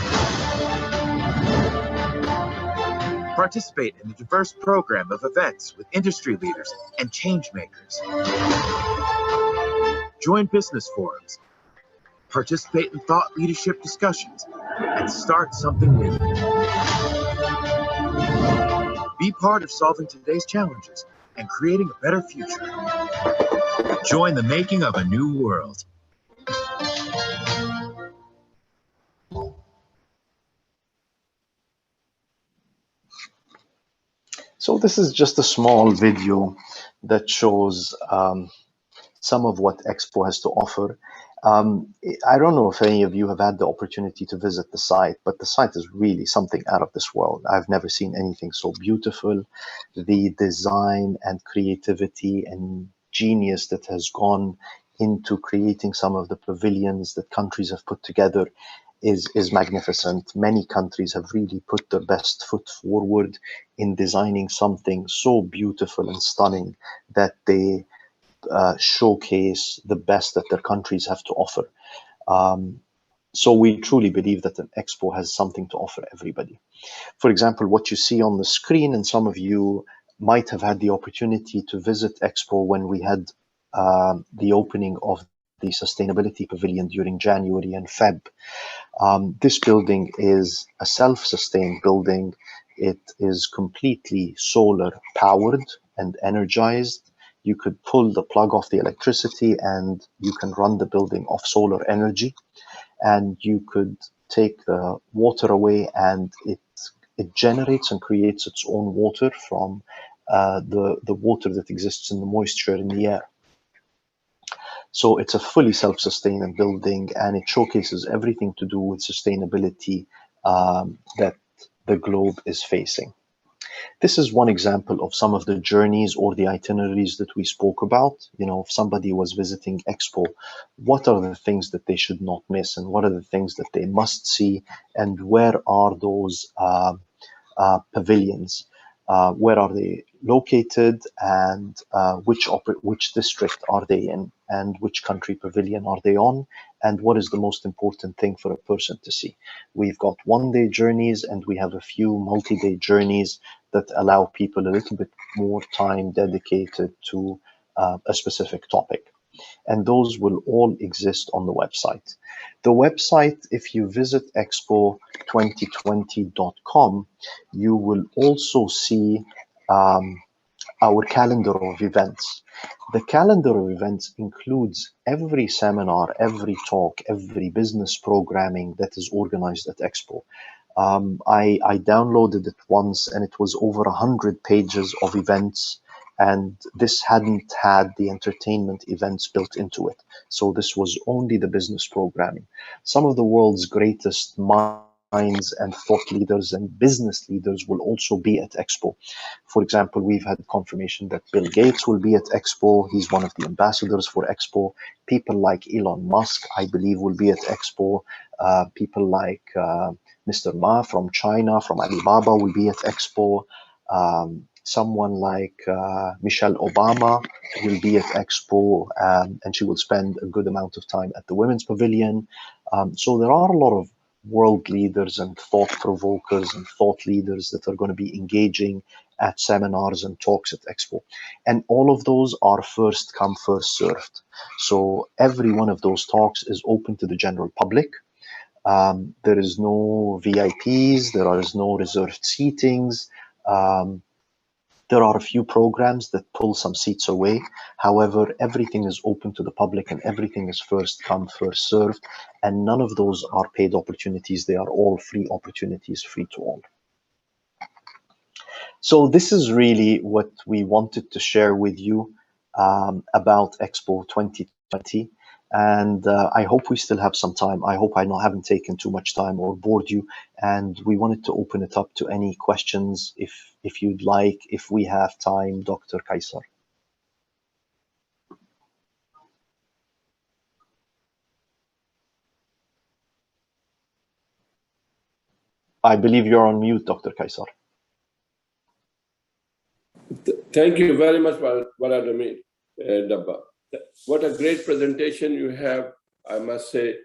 [SPEAKER 4] Participate in a diverse program of events with industry leaders and change makers. Join business forums, participate in thought leadership discussions, and start something new. Be part of solving today's challenges and creating a better future. Join the making of a new world.
[SPEAKER 3] So this is just a small video that shows some of what Expo has to offer. I don't know if any of you have had the opportunity to visit the site, but the site is really something out of this world. I've never seen anything so beautiful. The design and creativity and genius that has gone into creating some of the pavilions that countries have put together is magnificent. Many countries have really put their best foot forward in designing something so beautiful and stunning that they showcase the best that their countries have to offer. So we truly believe that an Expo has something to offer everybody. For example, what you see on the screen, and some of you might have had the opportunity to visit Expo when we had the opening of the Sustainability Pavilion during January and Feb. This building is a self-sustained building. It is completely solar powered and energized. You could pull the plug off the electricity and you can run the building off solar energy, and you could take the water away and it generates and creates its own water from the water that exists in the moisture in the air. So it's a fully self-sustaining building, and it showcases everything to do with sustainability that the globe is facing. This is one example of some of the journeys or the itineraries that we spoke about. You know, if somebody was visiting Expo, what are the things that they should not miss, and what are the things that they must see, and where are those pavilions? Where are they located, and which district are they in, and which country pavilion are they on, and what is the most important thing for a person to see? We've got one-day journeys, and we have a few multi-day journeys that allow people a little bit more time dedicated to a specific topic. And those will all exist on the website. The website, if you visit expo2020.com, you will also see our calendar of events. The calendar of events includes every seminar, every talk, every business programming that is organized at Expo. I downloaded it once and it was over 100 pages of events, and this hadn't had the entertainment events built into it. So this was only the business programming. Some of the world's greatest minds and thought leaders and business leaders will also be at Expo. For example, we've had confirmation that Bill Gates will be at Expo. He's one of the ambassadors for Expo. People like Elon Musk, I believe, will be at Expo. People like Mr. Ma from China, from Alibaba, will be at Expo. Someone like Michelle Obama will be at Expo, and she will spend a good amount of time at the Women's Pavilion. So there are a lot of world leaders and thought provokers and thought leaders that are going to be engaging at seminars and talks at Expo. And all of those are first come, first served. So every one of those talks is open to the general public. There is no VIPs, there is no reserved seatings. There are a few programs that pull some seats away. However, everything is open to the public and everything is first come, first served. And none of those are paid opportunities. They are all free opportunities, free to all. So this is really what we wanted to share with you about Expo 2020. And I hope we still have some time. I hope I haven't taken too much time or bored you. And we wanted to open it up to any questions if you'd like, if we have time, Dr. Kaysar. I believe you're on mute, Dr. Kaysar.
[SPEAKER 2] Thank you very much, Waladamir Dabba. What a great presentation you have, I must say.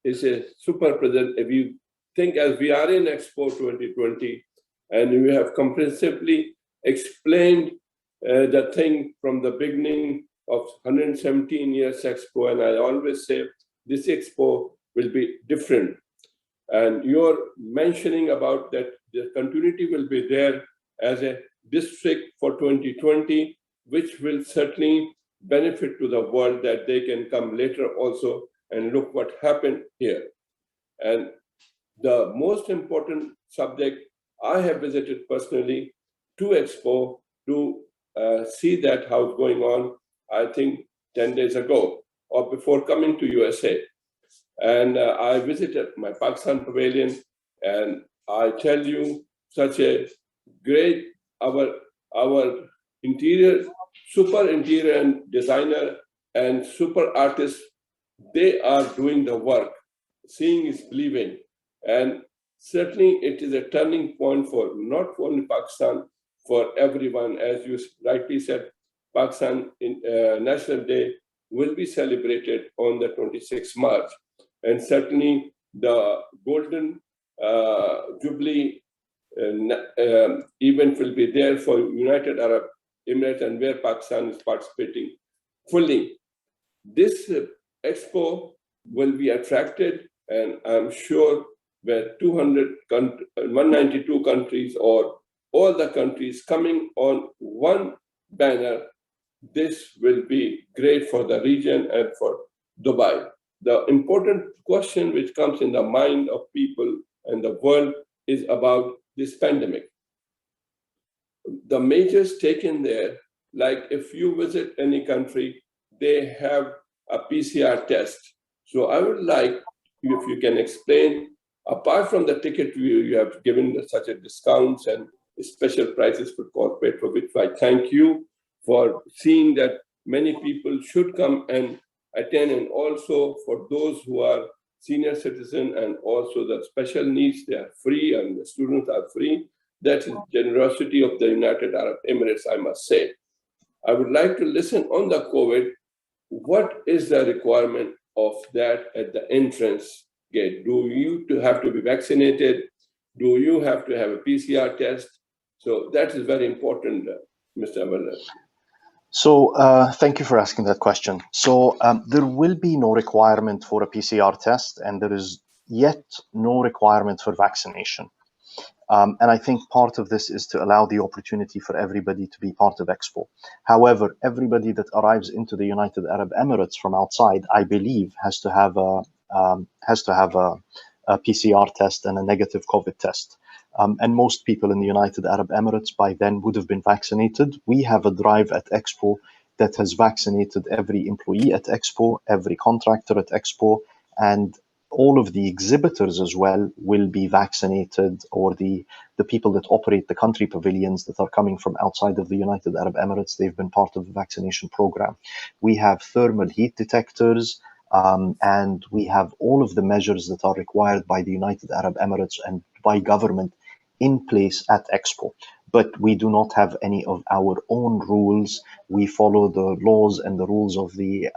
[SPEAKER 2] It's a super present. If you think as we are in Expo 2020, and you have comprehensively explained the thing from the beginning of 117 years Expo, and I always say this Expo will be different. And you're mentioning about that the continuity will be there as a district for 2020, which will certainly benefit to the world that they can come later also and look what happened here. And the most important subject, I have visited personally to Expo to see that how it's going on, I think 10 days ago or before coming to USA. And I visited my Pakistan Pavilion, and I tell you, such a great, our interior, super interior and designer and super artists, they are doing the work. Seeing is believing. And certainly it is a turning point for not only Pakistan, for everyone. As you rightly said, Pakistan National Day will be celebrated on the 26th March. And certainly the Golden Jubilee event will be there for United Arab Emirates, and where Pakistan is participating fully. This Expo will be attracted, and I'm sure where 192 countries or all the countries coming on one banner, this will be great for the region and for Dubai. The important question which comes in the mind of people and the world is about this pandemic. The measures taken there, like if you visit any country, they have a PCR test. So I would like, if you can explain, apart from the ticket you have given such a discounts and special prices for corporate, for which I thank you for seeing that many people should come and attend, and also for those who are senior citizen and also the special needs, they are free and the students are free. That is generosity of the United Arab Emirates, I must say. I would like to listen on the COVID. What is the requirement of that at the entrance gate? Do you have to be vaccinated? Do you have to have a PCR test? So that is very important, Mr. Amarnath.
[SPEAKER 3] So thank you for asking that question. So there will be no requirement for a PCR test, and there is yet no requirement for vaccination. And I think part of this is to allow the opportunity for everybody to be part of Expo. However, everybody that arrives into the United Arab Emirates from outside, I believe, has to have a PCR test and a negative COVID test. And most people in the United Arab Emirates by then would have been vaccinated. We have a drive at Expo that has vaccinated every employee at Expo, every contractor at Expo, and all of the exhibitors as well will be vaccinated, or the people that operate the country pavilions that are coming from outside of the United Arab Emirates, they've been part of the vaccination program. We have thermal heat detectors, and we have all of the measures that are required by the United Arab Emirates and by government in place at Expo. But we do not have any of our own rules. We follow the laws and the rules of the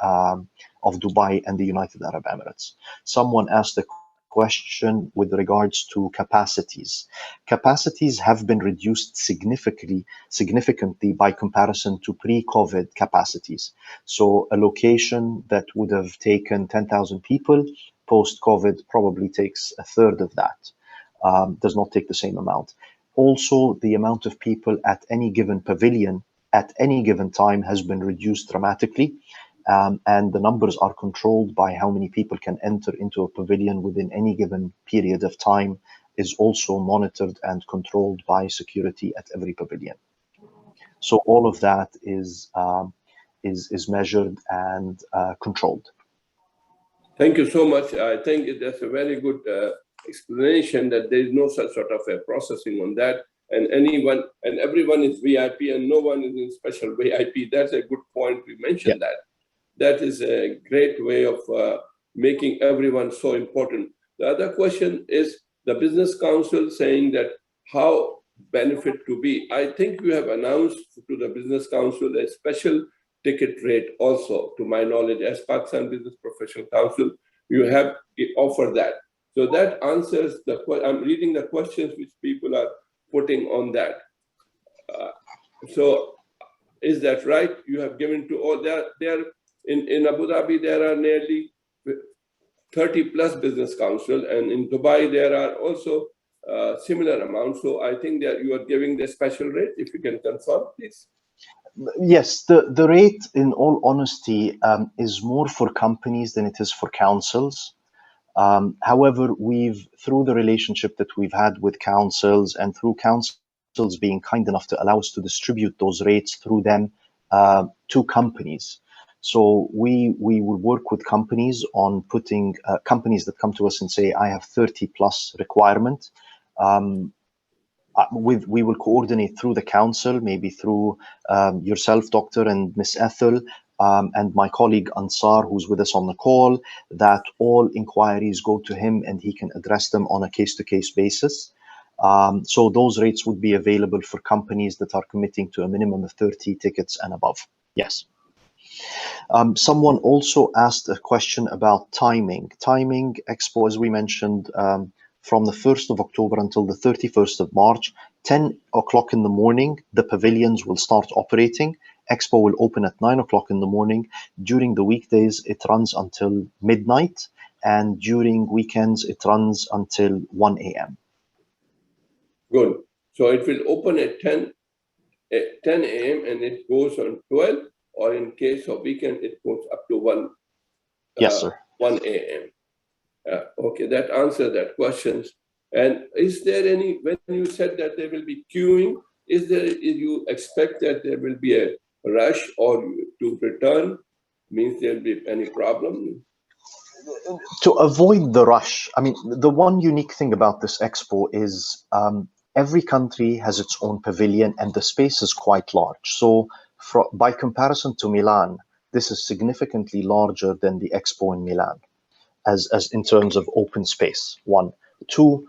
[SPEAKER 3] of Dubai and the United Arab Emirates. Someone asked a question with regards to capacities. Capacities have been reduced significantly by comparison to pre-COVID capacities. So a location that would have taken 10,000 people post-COVID probably takes a third of that, does not take the same amount. Also, the amount of people at any given pavilion at any given time has been reduced dramatically. And the numbers are controlled by how many people can enter into a pavilion within any given period of time, is also monitored and controlled by security at every pavilion. So all of that is measured and controlled.
[SPEAKER 2] Thank you so much. I think that's a very good explanation that there is no such sort of a processing on that, and everyone is VIP and no one is in special VIP. That's a good point. We mentioned that. That is a great way of making everyone so important. The other question is the Business Council saying that how benefit to be. I think you have announced to the Business Council a special ticket rate also, to my knowledge, as Pakistan Business Professional Council, you have offered that. So that answers the question. I'm reading the questions which people are putting on that. So is that right? You have given to all there. In Abu Dhabi, there are nearly 30 plus business council, and in Dubai, there are also similar amounts. So I think that you are giving the special rate, if you can confirm, please.
[SPEAKER 3] Yes, the rate, in all honesty, is more for companies than it is for councils. However, through the relationship that we've had with councils and through councils being kind enough to allow us to distribute those rates through them to companies. So we will work with companies on putting companies that come to us and say, I have 30 plus requirement. We will coordinate through the council, maybe through yourself, Doctor, and Miss Ethel, and my colleague Ansar, who's with us on the call, that all inquiries go to him and he can address them on a case-to-case basis. So those rates would be available for companies that are committing to a minimum of 30 tickets and above. Yes. Someone also asked a question about timing. Timing, Expo, as we mentioned, from the 1st of October until the 31st of March, 10 o'clock in the morning, the pavilions will start operating. Expo will open at 9 o'clock in the morning. During the weekdays, it runs until midnight. And during weekends, it runs until 1 a.m.
[SPEAKER 2] Good. So it will open at 10 a.m. and it goes on 12, or in case of weekend, it goes up to 1.
[SPEAKER 3] Yes, sir.
[SPEAKER 2] 1 a.m. Okay, that answers that question. And is there any, when you said that there will be queuing, is you expect that there will be a rush or to return? Means there will be any problem?
[SPEAKER 3] To avoid the rush, I mean, the one unique thing about this Expo is every country has its own pavilion and the space is quite large. So by comparison to Milan, this is significantly larger than the Expo in Milan, as in terms of open space, 1. 2,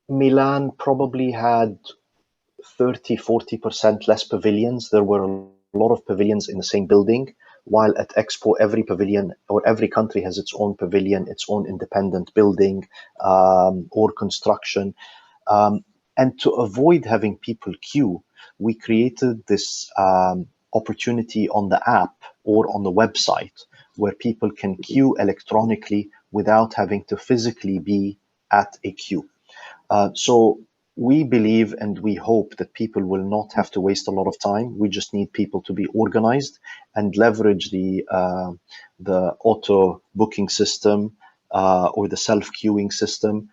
[SPEAKER 3] Milan probably had 30-40% less pavilions. There were a lot of pavilions in the same building, while at Expo, every pavilion or every country has its own pavilion, its own independent building or construction. And to avoid having people queue, we created this opportunity on the app or on the website where people can queue electronically without having to physically be at a queue. So we believe and we hope that people will not have to waste a lot of time. We just need people to be organized and leverage the auto booking system or the self-queuing system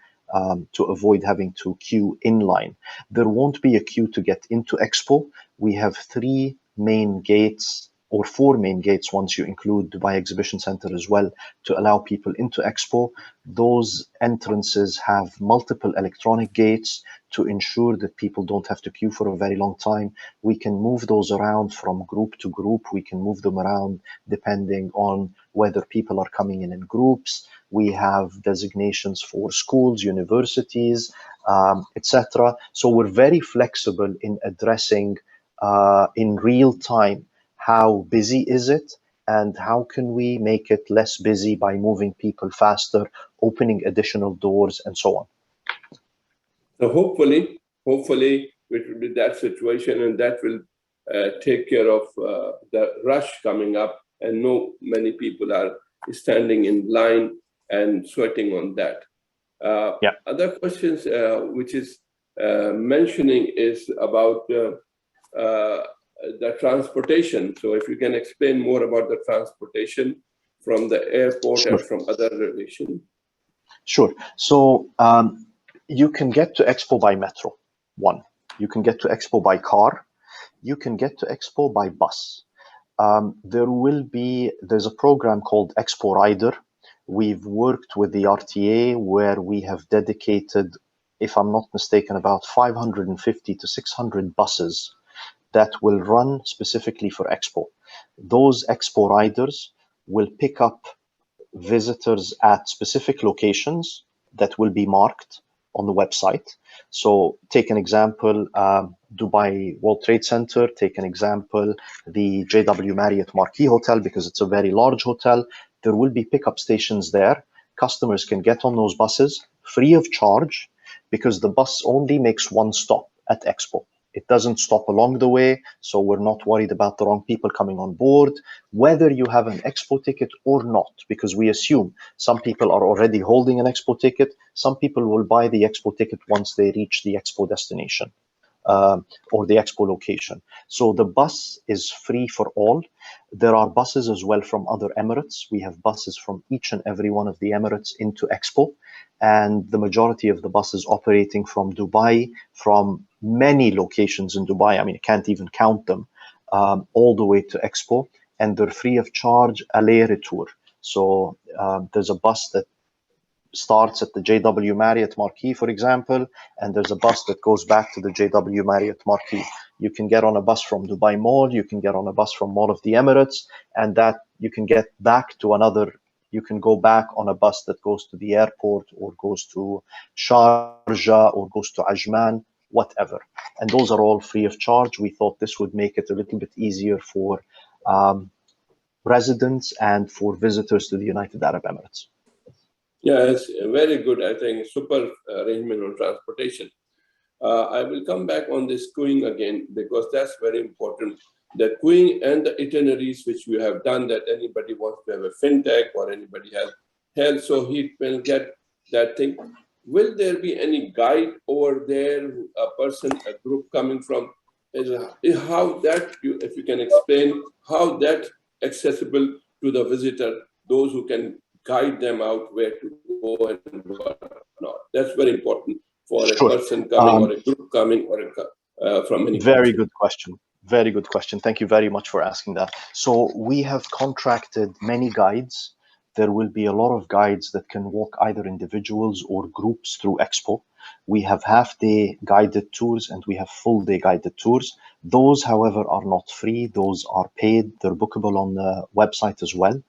[SPEAKER 3] to avoid having to queue in line. There won't be a queue to get into Expo. We have 3 main gates or 4 main gates once you include Dubai Exhibition Center as well to allow people into Expo. Those entrances have multiple electronic gates to ensure that people don't have to queue for a very long time. We can move those around from group to group. We can move them around depending on whether people are coming in groups. We have designations for schools, universities, etc. So we're very flexible in addressing in real time how busy is it and how can we make it less busy by moving people faster, opening additional doors, and so on.
[SPEAKER 2] So hopefully it will be that situation, and that will take care of the rush coming up, and many people are standing in line and sweating on that. Other questions which is mentioning is about the transportation. So if you can explain more about the transportation from the airport and from other relations.
[SPEAKER 3] Sure. So you can get to Expo by metro, one. You can get to Expo by car. You can get to Expo by bus. There's a program called Expo Rider. We've worked with the RTA where we have dedicated, if I'm not mistaken, about 550 to 600 buses that will run specifically for Expo. Those Expo Riders will pick up visitors at specific locations that will be marked on the website. So take an example, Dubai World Trade Center, take an example, the JW Marriott Marquis Hotel, because it's a very large hotel. There will be pickup stations there. Customers can get on those buses free of charge because the bus only makes one stop at Expo. It doesn't stop along the way, so we're not worried about the wrong people coming on board, whether you have an Expo ticket or not, because we assume some people are already holding an Expo ticket. Some people will buy the Expo ticket once they reach the Expo destination or the Expo location. So the bus is free for all. There are buses as well from other Emirates. We have buses from each and every one of the Emirates into Expo. And the majority of the buses operating from Dubai, from many locations in Dubai, I mean, I can't even count them, all the way to Expo, and they're free of charge aller-retour. So there's a bus that starts at the JW Marriott Marquis, for example, and there's a bus that goes back to the JW Marriott Marquis. You can get on a bus from Dubai Mall, you can get on a bus from Mall of the Emirates, and that you can get back to another. You can go back on a bus that goes to the airport or goes to Sharjah or goes to Ajman, whatever. And those are all free of charge. We thought this would make it a little bit easier for residents and for visitors to the United Arab Emirates.
[SPEAKER 2] Yeah, it's very good. I think super arrangement on transportation. I will come back on this queuing again because that's very important. The queuing and the itineraries which we have done, that anybody wants to have a fintech or anybody has health, so he will get that thing. Will there be any guide over there, a person, a group coming from, how that, if you can explain how that accessible to the visitor, those who can guide them out where to go and what not. That's very important for a person coming or a group coming or from any
[SPEAKER 3] Very good question. Very good question. Thank you very much for asking that. So we have contracted many guides. There will be a lot of guides that can walk either individuals or groups through Expo. We have half-day guided tours and we have full-day guided tours. Those, however, are not free. Those are paid. They're bookable on the website as well.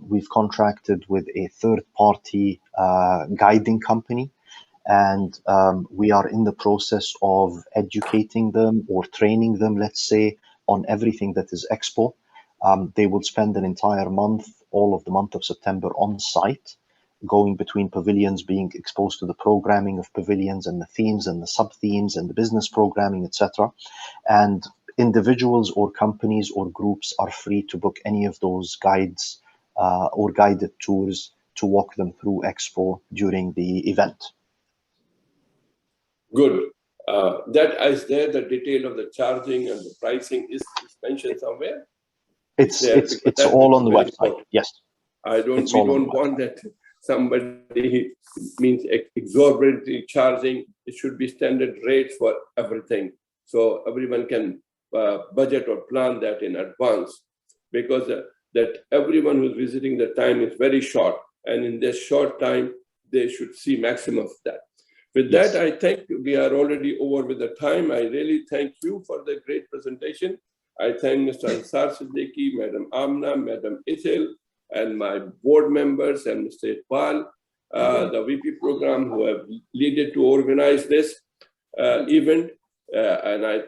[SPEAKER 3] We've contracted with a third-party guiding company, and we are in the process of educating them or training them, let's say, on everything that is Expo. They will spend an entire month, all of the month of September, on site, going between pavilions, being exposed to the programming of pavilions and the themes and the sub-themes and the business programming, etc. And individuals or companies or groups are free to book any of those guides or guided tours to walk them through Expo during the event.
[SPEAKER 2] Good. That is there, the detail of the charging and the pricing is mentioned somewhere?
[SPEAKER 3] It's all on the website.
[SPEAKER 2] Important.
[SPEAKER 3] Yes.
[SPEAKER 2] We don't want that somebody means exorbitantly charging. It should be standard rates for everything. So everyone can budget or plan that in advance, because that everyone who's visiting, the time is very short. And in this short time, they should see maximum of that. With that, I think we are already over with the time. I really thank you for the great presentation. I thank Mr. Ansar Siddiqui, Madam Amna, Madam Ithil, and my board members, and Mr. Iqbal, the VP program, who have leaded to organize this event. And I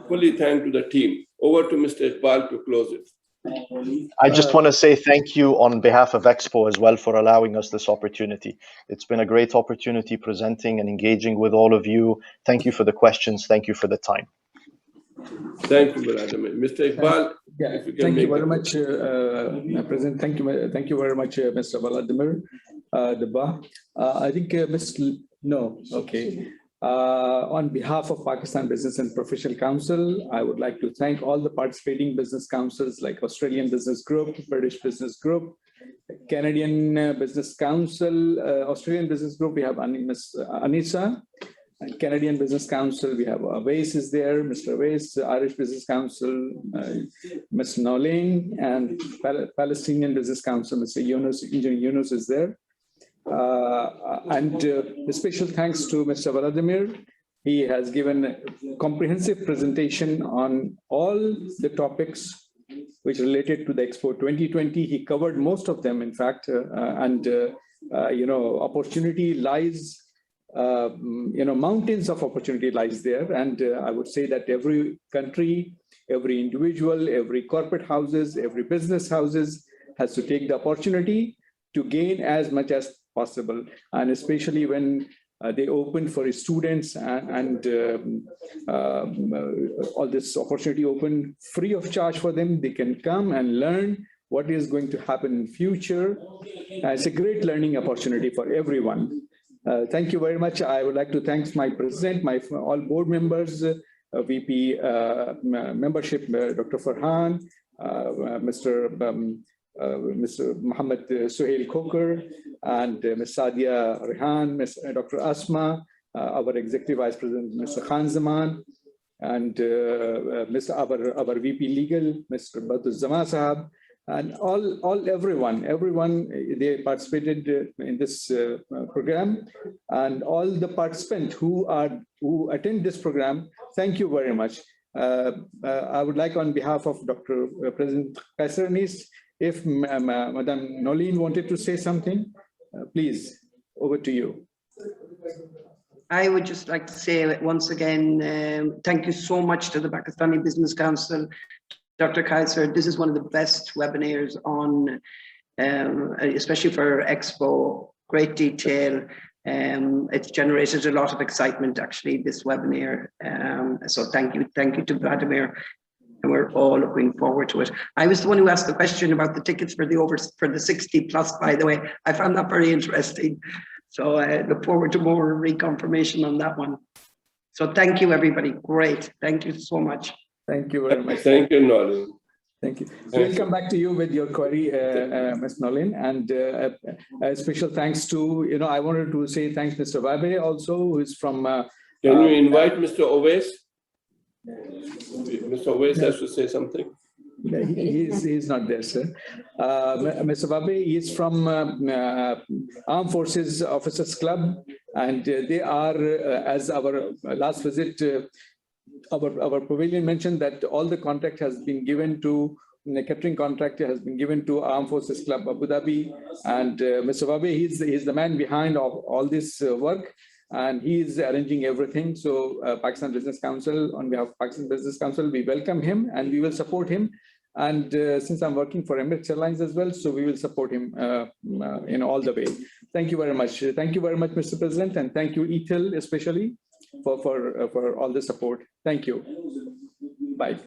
[SPEAKER 2] fully thank to the team. Over to Mr. Iqbal to close it.
[SPEAKER 3] I just want to say thank you on behalf of Expo as well for allowing us this opportunity. It's been a great opportunity presenting and engaging with all of you. Thank you for the questions. Thank you for the time.
[SPEAKER 2] Thank you, Brother Mr. Iqbal.
[SPEAKER 1] Yeah, thank you very much, President. Thank you very much, Mr. Vladimir Deba. I think on behalf of Pakistan Business and Professional Council, I would like to thank all the participating business councils like Australian Business Group, British Business Group, Canadian Business Council, Australian Business Group. We have Ms. Anissa. And Canadian Business Council, we have Awais is there, Mr. Awais, Irish Business Council, Ms. Nolene, and Palestinian Business Council, Mr. Yunus, Engineer Yunus is there. And a special thanks to Mr. Vladimir. He has given a comprehensive presentation on all the topics which related to the Expo 2020. He covered most of them, in fact, opportunity lies. Mountains of opportunity lies there, and I would say that every country, every individual, every corporate houses, every business houses has to take the opportunity to gain as much as possible, and especially when they open for students and all this opportunity open free of charge for them. They can come and learn what is going to happen in future. It's a great learning opportunity for everyone. Thank you very much. I would like to thank my president, all board members, VP membership, Dr. Farhan, Mr. Mohammed Suhail Khoker, and Ms. Sadia Rehan, Dr. Asma, our executive vice president, Mr. Khan Zaman, and our VP legal, Mr. Badr Zama Sahab, and everyone they participated in this program, and all the participants who attend this program. Thank you very much. I would like, on behalf of Dr. President Qaiser Anis, if Madam Nolene wanted to say something, please, over to you.
[SPEAKER 5] I would just like to say once again, thank you so much to the Pakistani Business Council. Dr. Qaiser, this is one of the best webinars on, especially for Expo, great detail. It's generated a lot of excitement, actually, this webinar. So thank you to Vladimir, and we're all looking forward to it. I was the one who asked the question about the tickets for the 60 plus, by the way. I found that very interesting. So I look forward to more reconfirmation on that one. So thank you, everybody. Great. Thank you so much.
[SPEAKER 1] Thank you very much.
[SPEAKER 2] Thank you, Nolene.
[SPEAKER 1] Thank you. We'll come back to you with your query, Ms. Nolene, and a special thanks to, I wanted to say thanks Mr. Wabe also, who is from...
[SPEAKER 2] Can you invite Mr. Awais? Mr. Awais has to say something.
[SPEAKER 1] He's not there, sir. Mr. Wabe is from Armed Forces Officers Club, and they are, as our last visit, our pavilion mentioned that all the contract has been given to, the catering contract has been given to Armed Forces Club Abu Dhabi, and Mr. Wabe, he's the man behind all this work, and he is arranging everything. So Pakistan Business Council, on behalf of Pakistan Business Council, we welcome him and we will support him. And since I'm working for Emirates Airlines as well, so we will support him in all the way. Thank you very much. Thank you very much, Mr. President, and thank you, Ethel, especially for all the support. Thank you. Bye.